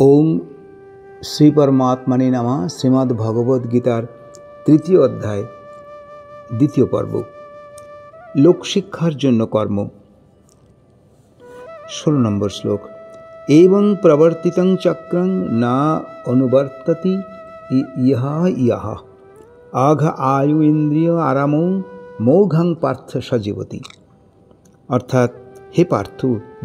ওং শ্রী পরমাত্মনে নমঃ। শ্রীমদ্ ভগবদ গীতার তৃতীয় অধ্যায় দ্বিতীয় পর্ব, লোকশিক্ষার জন্য কর্ম। 16 নম্বর শ্লোক। এবং প্রবর্তিতং চক্রং না অনুবর্ততি ইহা ইহা আঘ আয়ু ইন্দ্রিয় আরামৌ মৌঘং পার্থ সজীবতি। অর্থাৎ, হে পার্থ,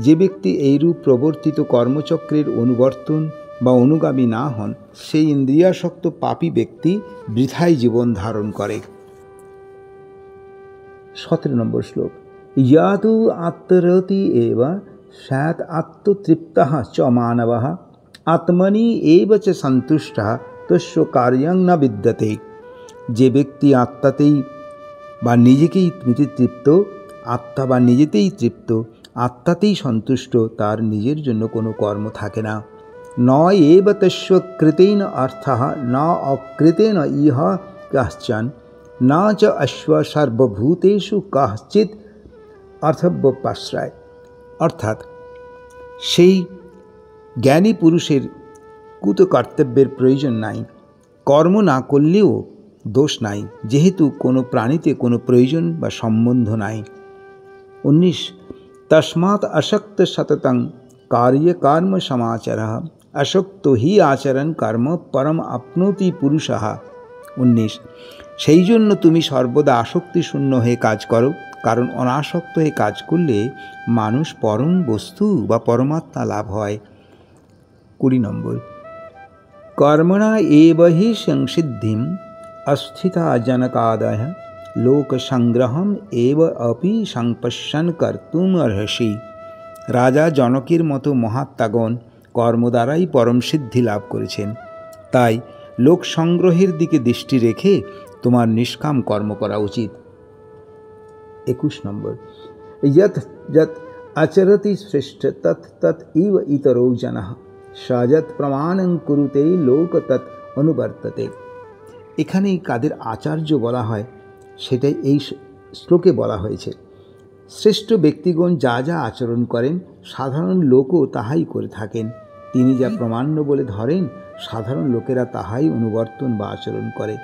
যে ব্যক্তি এইরূপ প্রবর্তিত কর্মচক্রের অনুবর্তন বা অনুগামী না হন, সেই ইন্দ্রিয়াসক্ত পাপী ব্যক্তি বৃথাই জীবন ধারণ করে। 17 নম্বর শ্লোক। ইয়াতু আত্মরতি এব স্যাৎ আত্মতৃপ্তঃ চ মানবঃ আত্মনি এব চ সন্তুষ্টঃ তস্য কার্যং ন বিদ্যতে। যে ব্যক্তি আত্মাতেই বা নিজেকেই তৃপ্ত, আত্মা বা নিজেতেই তৃপ্ত, আত্মাতেই সন্তুষ্ট, তার নিজের জন্য কোনো কর্ম থাকে না। ন এব তস্য কৃতেন অর্থঃ ন অকৃতেন ইহ কশ্চন না চ অশ্ব সর্বভূতেষু কশ্চিৎ অর্থব্যপাশ্রয়। অর্থাৎ, সেই জ্ঞানী পুরুষের কৃতকর্তব্যের প্রয়োজন নাই, কর্ম না করলেও দোষ নাই, যেহেতু কোনো প্রাণীতে কোনো প্রয়োজন বা সম্বন্ধ নাই। 19 তস্মাৎ আসক্ত সততং কার্য কর্ম সমাচারঃ আসক্ত হি আচরণ কর্ম পরম আপনোতি পুরুষঃ। 19 সেই জন্য তুমি সর্বদা আসক্তি শূন্য হয়ে কাজ করো, কারণ অনাসক্ত হয়ে কাজ করলে মানুষ পরম বস্তু বা পরমাত্মা লাভ হয়। 20 নম্বর। কর্মণা এব হি সংসিদ্ধিম অস্থিতা জনকাদয়ঃ লোক সংগ্রহম এব অপি সংপশ্যন কর্তুম অর্হসি। রাজা জনকের মতো মহাত্মাগণ কর্ম দ্বারাই পরম সিদ্ধি লাভ করেছেন, তাই লোক সংগ্রহের দিকে দৃষ্টি রেখে তোমার নিষ্কাম কর্ম করা উচিত। 21 নম্বর। যৎ যৎ আচরতি শ্রেষ্ঠ তৎ তৎ ইব ইতরো জনঃ সযৎ প্রমাণং কুরুতে লোক তৎ অনুবর্ততে। এখানেই কাদের আচার্য বলা হয় সেটাই এই শ্লোকে বলা হয়েছে। শ্রেষ্ঠ ব্যক্তিগণ যা যা আচরণ করেন, সাধারণ লোকও তাহাই করে থাকেন। তিনি যা প্রমাণ্য বলে ধরেন, সাধারণ লোকেরা তাহাই অনুবর্তন বা আচরণ করে,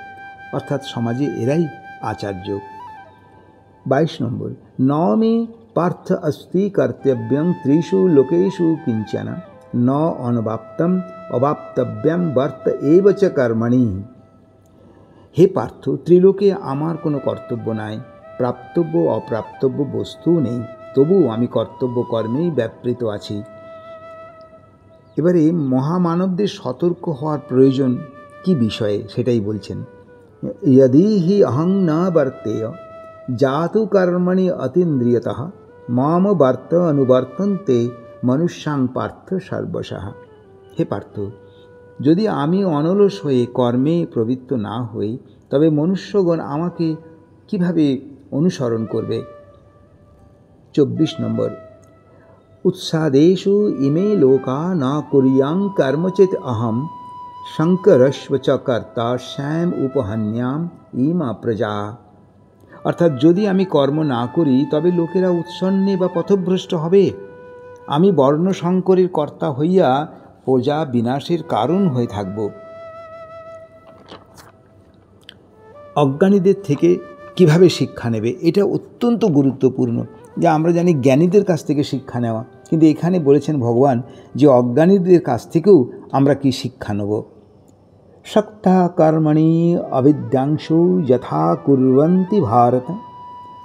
অর্থাৎ সমাজে এরাই আচার্য। 22 নম্বর। ন মে পার্থ অস্তি কর্তব্যং ত্রিষু লোকেষু কিঞ্চন ন অনবাপ্তম অবাপ্তব্যম বর্ত এব চ কর্মণি। হে পার্থ, ত্রিলোকে আমার কোনো কর্তব্য নাই, প্রাপ্তব্য অপ্রাপ্তব্য বস্তুও নেই, তবুও আমি কর্তব্য কর্মেই ব্যাপৃত আছি। এবারে মহামানবদের সতর্ক হওয়ার প্রয়োজন কি বিষয়ে সেটাই বলছেন। যদি হি অহং ন বর্তেয় জাতু কর্মণি অতীন্দ্রিয়তঃ মাম বর্ত অনুবর্তন্তে মনুষ্যাং পার্থ সর্বশঃ। হে পার্থ, যদি আমি অনলস হয়ে কর্মে প্রবৃত্ত না হই, তবে মনুষ্যগণ আমাকে কিভাবে অনুসরণ করবে। 24 নম্বর। উৎসাদেষু ইমে লোকা ন কুর্যাং কর্মচিৎ অহম শঙ্করস্ব চ কর্তা শ্যাম উপহন্যাম ইমা প্রজা। অর্থাৎ, যদি আমি কর্ম না করি তবে লোকেরা উৎসন্নে বা পথভ্রষ্ট হবে। আমি বর্ণ সংকরের কর্তা হইয়া প্রজা বিনাশের কারণ হয়ে থাকব। অজ্ঞানীদের থেকে কিভাবে শিক্ষা নেবে, এটা অত্যন্ত গুরুত্বপূর্ণ। যা আমরা জানি জ্ঞানীদের কাছ থেকে শিক্ষা নেওয়া, কিন্তু এখানে বলেছেন ভগবান যে অজ্ঞানীদের কাছ থেকেও আমরা কি শিক্ষা নেব। শক্তা কর্মণি অবিদ্যাংশু যথা কুর্বন্তি ভারত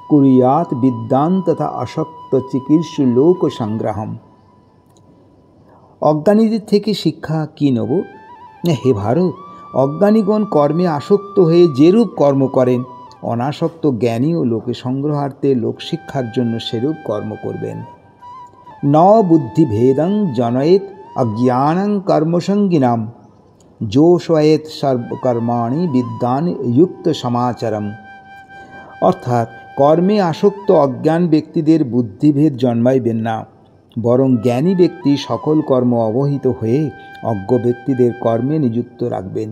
কুর্যাৎ বিদ্যান তথা অশক্ত চিকীর্ষু লোক সংগ্রহম। অজ্ঞানীদের থেকে শিক্ষা কি নেব? হে ভারত, অজ্ঞানীগণ কর্মে আসক্ত হয়ে যেরূপ কর্ম করেন, অনাসক্ত জ্ঞানীও লোকে সংগ্রহার্থে লোকশিক্ষার জন্য সেরূপ কর্ম করবেন। ন বুদ্ধিভেদং জনয়েত অজ্ঞানং কর্মসঙ্গিনাম যোষয়েত সর্বকর্মাণি বিদ্যান যুক্ত সমাচারম। অর্থাৎ, কর্মে আসক্ত অজ্ঞান ব্যক্তিদের বুদ্ধিভেদ জন্মাইবেন না, বরং জ্ঞানী ব্যক্তি সকল কর্ম অবহিত হয়ে অজ্ঞ ব্যক্তিদের কর্মে নিযুক্ত রাখবেন।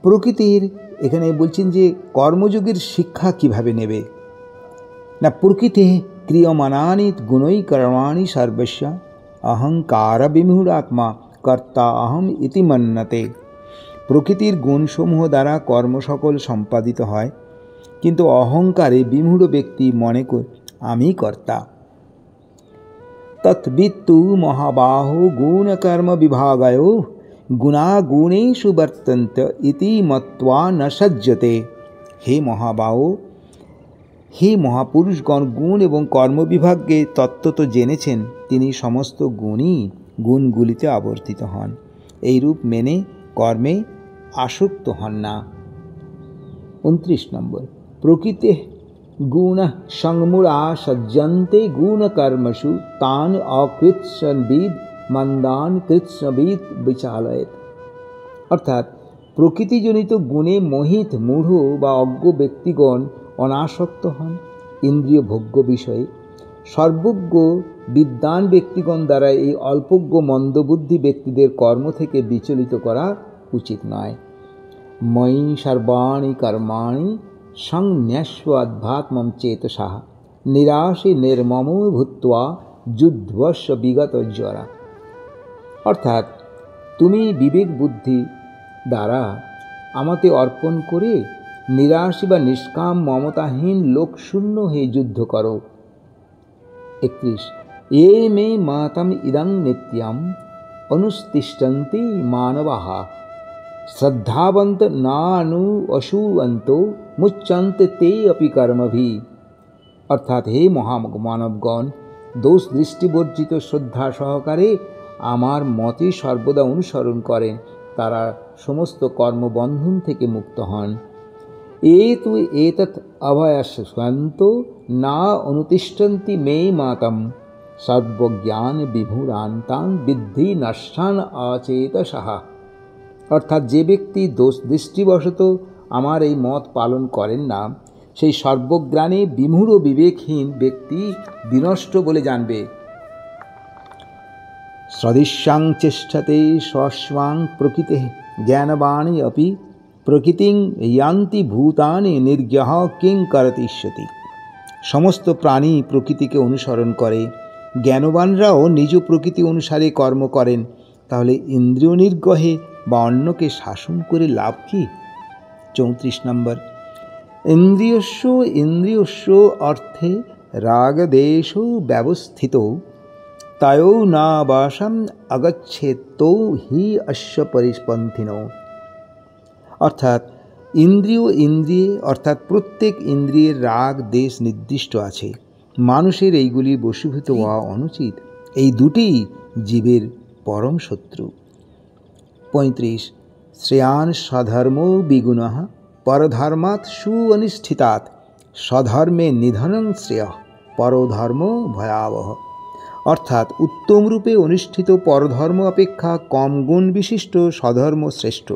প্রকৃতির এখানে বলছেন যে কর্মযোগের শিক্ষা কিভাবে নেবে না। প্রকৃতি ক্রিয়মাণানি গুণৈ কর্মাণি সর্বস্য অহংকার বিমূঢ়াত্মা কর্তা অহম ইতি মন্যতে। প্রকৃতির গুণসমূহ দ্বারা কর্ম সকল সম্পাদিত হয়, কিন্তু অহংকারে বিমূঢ় ব্যক্তি মনে করে আমি কর্তা। তৎবিত্তু মহাবাহো গুণকর্ম বিভাগয়োঃ গুণাগুণেষু বর্তন্তে ইতি মত্বা ন সজ্জতে। হে মহাবাহো, হে মহাপুরুষগণ, গুণ এবং কর্মবিভাগকে তত্ত্বত জেনেছেন, তিনি সমস্ত গুণই গুণগুলিতে আবর্তিত হন, এইরূপ মেনে কর্মে আসক্ত হন না। 29 নম্বর, প্রকৃতে গুণ সংমূঢ়া সজ্জন্তে গুণকর্মসু তান অকৃৎস্নবিদ মন্দান কৃৎস্নবিদ বিচালয়েৎ। অর্থাৎ প্রকৃতিজনিত গুণে মোহিত মূঢ় বা অজ্ঞ ব্যক্তিগণ অনাসক্ত হন ইন্দ্রিয় ভোগ্য বিষয়ে। সর্বজ্ঞ বিদ্বান ব্যক্তিগণ দ্বারা এই অল্পজ্ঞ মন্দবুদ্ধি ব্যক্তিদের কর্ম থেকে বিচলিত করা উচিত নয়। ময়ি সর্বাণি কর্মাণি সংন্যস্য অধ্যাত্মং চেতসা নিরাশে নির্মমো ভূত্বা যুদ্ধস্য বিগত জ্বরা। অর্থাৎ তুমি বিবেক বুদ্ধি দ্বারা আমাতে অর্পণ করে নিরাশী বা নিষ্কাম মমতাহীন লোকশূন্য হয়ে যুদ্ধ করো। 31 এ মে মাতম ইদং নিত্যম অনুষ্ঠিষ্ঠন্তি মানবাঃ শ্রদ্ধাবন্ত নানু অসুবন্ত মুচ্যন্তে তে অপি কর্মভি। অর্থাৎ হে মহামানবগণ, দোষ দৃষ্টিবর্জিত শ্রদ্ধা সহকারে আমার মতে সর্বদা অনুসরণ করেন, তারা সমস্ত কর্মবন্ধন থেকে মুক্ত হন। এতু এতৎ অভয়স্বন্ত না অনুতিষ্ঠন্তি মে মাতম সর্বজ্ঞান বিভূরান্তান বিদ্ধি নষ্টান অচেতসঃ। অর্থাৎ যে ব্যক্তি দোষ দৃষ্টিবশত আমার এই মত পালন করেন না, সেই সর্বজ্ঞানে বিমূঢ় বিবেকহীন ব্যক্তি বিনষ্ট বলে জানবে। সদৃশ্যাং চেষ্টাতে স্বস্বাং প্রকৃতে জ্ঞানবাণী অপি প্রকৃতিং ইয়ান্তি ভূতানি নির্জ্ঞহ কিং করতিষ্যতি। সমস্ত প্রাণী প্রকৃতিকে অনুসরণ করে, জ্ঞানবানরাও নিজ প্রকৃতি অনুসারে কর্ম করেন, তাহলে ইন্দ্রিয় নির্গহে বা অন্যকে শাসন করে লাভ কি? 34 নম্বর, ইন্দ্রিয়স্য ইন্দ্রিয়স্য অর্থে রাগদেশ ব্যবস্থিত তয়ো না বাসম অগচ্ছেতো হি অশ্ব পরিপন্থিন। অর্থাৎ ইন্দ্রিয় ইন্দ্রিয়ে অর্থাৎ প্রত্যেক ইন্দ্রিয়ের রাগ দেশ নির্দিষ্ট আছে, মানুষের এইগুলি বশীভূত হওয়া অনুচিত। এই দুটি জীবের পরম শত্রু। 35 শ্রেয়ান স্বধর্ম বিগুণঃ পরধর্মাৎ সুঅনিষ্ঠিতাৎ স্বধর্মে নিধনং শ্রেয়ঃ পরধর্ম ভয়াবহ। অর্থাৎ উত্তম রূপে অনুষ্ঠিত পরধর্ম অপেক্ষা কম গুণ বিশিষ্ট স্বধর্ম শ্রেষ্ঠ।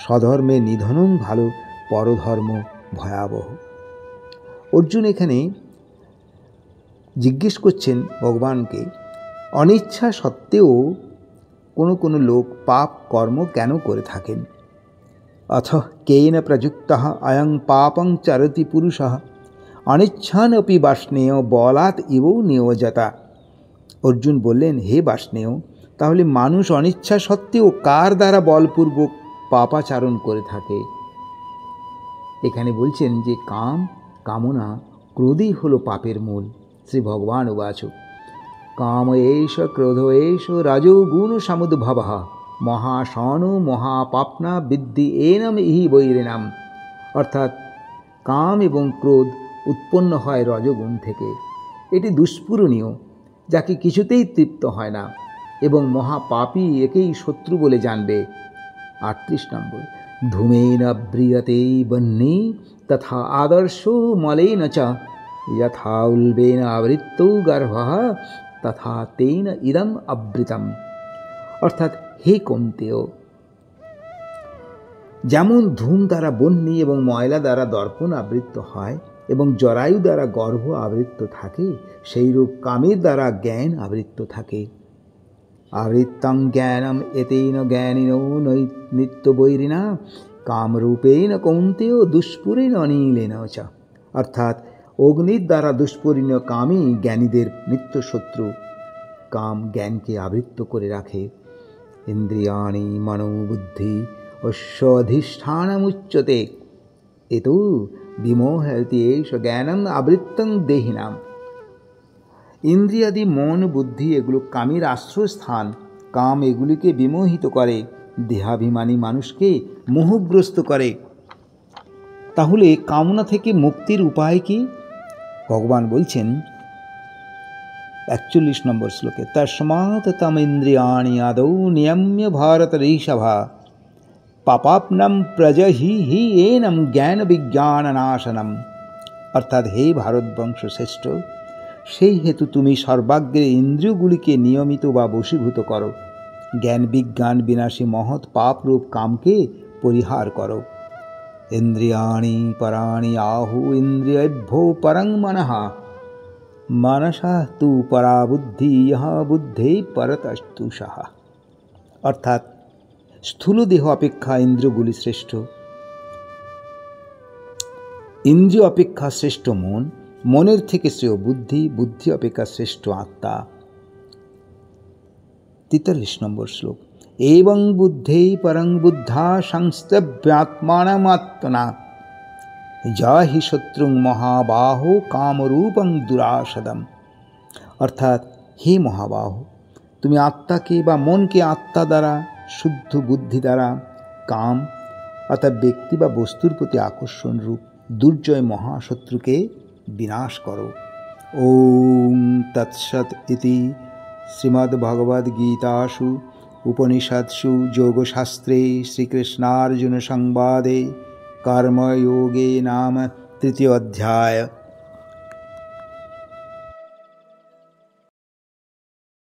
স্বধর্মে নিধনং ভালো, পরধর্ম ভয়াবহ। অর্জুন এখানে জিজ্ঞেস করছেন ভগবানকে, অনিচ্ছা সত্ত্বেও কোনো লোক পাপ কর্ম কেন করে থাকেন? অথ কেন প্রযুক্তঃ অয়ং পাপং চরতি পুরুষঃ অনিচ্ছানপি বাষ্ণেয় বলাৎ ইব নিয়োজতা। অর্জুন বললেন, হে বাষ্ণেয়, তাহলে মানুষ অনিচ্ছা সত্ত্বেও কার দ্বারা বলপূর্বক পাপাচারণ করে থাকে? এখানে বলছেন যে কাম, কামনা, ক্রোধই হলো পাপের মূল। শ্রী ভগবান উবাচ কাম এষ ক্রোধ এষ রজোগুণ সমুদ্ভবঃ মহাশনো মহাপাপনা বিদ্ধি এনম ইহি বৈরিণাম। অর্থাৎ কাম এবং ক্রোধ উৎপন্ন হয় রজগুণ থেকে। এটি দুষ্পূরণীয়, যাকে কিছুতেই তৃপ্ত হয় না, এবং মহাপাপী একেই শত্রু বলে জানবে। 38 নম্বর, ধূমেন ব্রিয়তে বহ্নি তথা আদর্শ মলেন চ যথা উল্বেন আবৃত্ত গর্ভঃ তথা তেন ইদম আবৃতম। অর্থাৎ হে কৌন্তেয়, যেমন ধূম দ্বারা বহ্নি এবং ময়লা দ্বারা দর্পণ আবৃত্ত হয় এবং জরায়ু দ্বারা গর্ভ আবৃত্ত থাকে, সেইরূপ কামের দ্বারা জ্ঞান আবৃত্ত থাকে। আবৃত্তং জ্ঞানম এতেন জ্ঞানিনো নিত্যবৈরিণা কামরূপেণ কৌন্তেয় দুষ্পুরেণ অনিলেন চ। অর্থাৎ অগ্নির দ্বারা দুষ্পূর্ণ কামই জ্ঞানীদের নিত্য শত্রু। কাম জ্ঞানকে আবৃত্ত করে রাখে। ইন্দ্রিয়াণি মনোবুদ্ধি অস্বাধিষ্ঠানমুচ্যতে এতো বিমোহয়তি এষ জ্ঞানম আবৃত্তং দেহিনাম। ইন্দ্রিয়াদি মন বুদ্ধি এগুলো কামের আশ্রয়স্থান। কাম এগুলিকে বিমোহিত করে, দেহাভিমানী মানুষকে মোহগ্রস্ত করে। তাহলে কামনা থেকে মুক্তির উপায় কি? ভগবান বলছেন 41 নম্বর শ্লোকে, তস্মাৎ তম ইন্দ্রিয়াণি আদৌ নিয়ম্য ভারত ঋষভা পাপাপনম প্রজহি এনম জ্ঞান বিজ্ঞান নাশনম। অর্থাৎ হে ভারতবংশ শ্রেষ্ঠ, সেই হেতু তুমি সর্বাগ্রে ইন্দ্রিয়গুলিকে নিয়মিত বা বশীভূত করো, জ্ঞান বিজ্ঞান বিনাশী মহৎ পাপরূপ কামকে পরিহার করো। ইন্দ্রিয়াণি পরাণি আহু ইন্দ্রিয়েভ্যো পরং মনঃ মনসা তু পরা বুদ্ধি ইহ বুদ্ধে পরতস্তুষঃ। অর্থাৎ স্থূল দেহ অপেক্ষা ইন্দ্রিয়গুলি শ্রেষ্ঠ, ইন্দ্রিয় অপেক্ষা শ্রেষ্ঠ মন, মনের থেকে শ্রেয় বুদ্ধি, বুদ্ধি অপেক্ষা শ্রেষ্ঠ আত্মা। 43 নম্বর শ্লোক, এবং বুদ্ধে পরং বুদ্ধা সংস্তভ্যাত্মানমাত্মনা যা হি শত্রুং মহাবাহো কামরূপং দুরাসদম। অর্থাৎ হে মহাবাহো, তুমি আত্মাকে বা মনকে আত্মা দ্বারা, শুদ্ধ বুদ্ধি দ্বারা কাম অর্থাৎ ব্যক্তি বা বস্তুর প্রতি আকর্ষণ রূপ দুর্জয় মহাশত্রুকে বিনাশ করো। ওম তৎসৎ ইতি শ্রীমদ্ভগবদ্গীতাসু উপনিষৎসু যোগশাস্ত্রে শ্রীকৃষ্ণার্জুন সংবাদে কর্মযোগে নাম 3 অধ্যায়।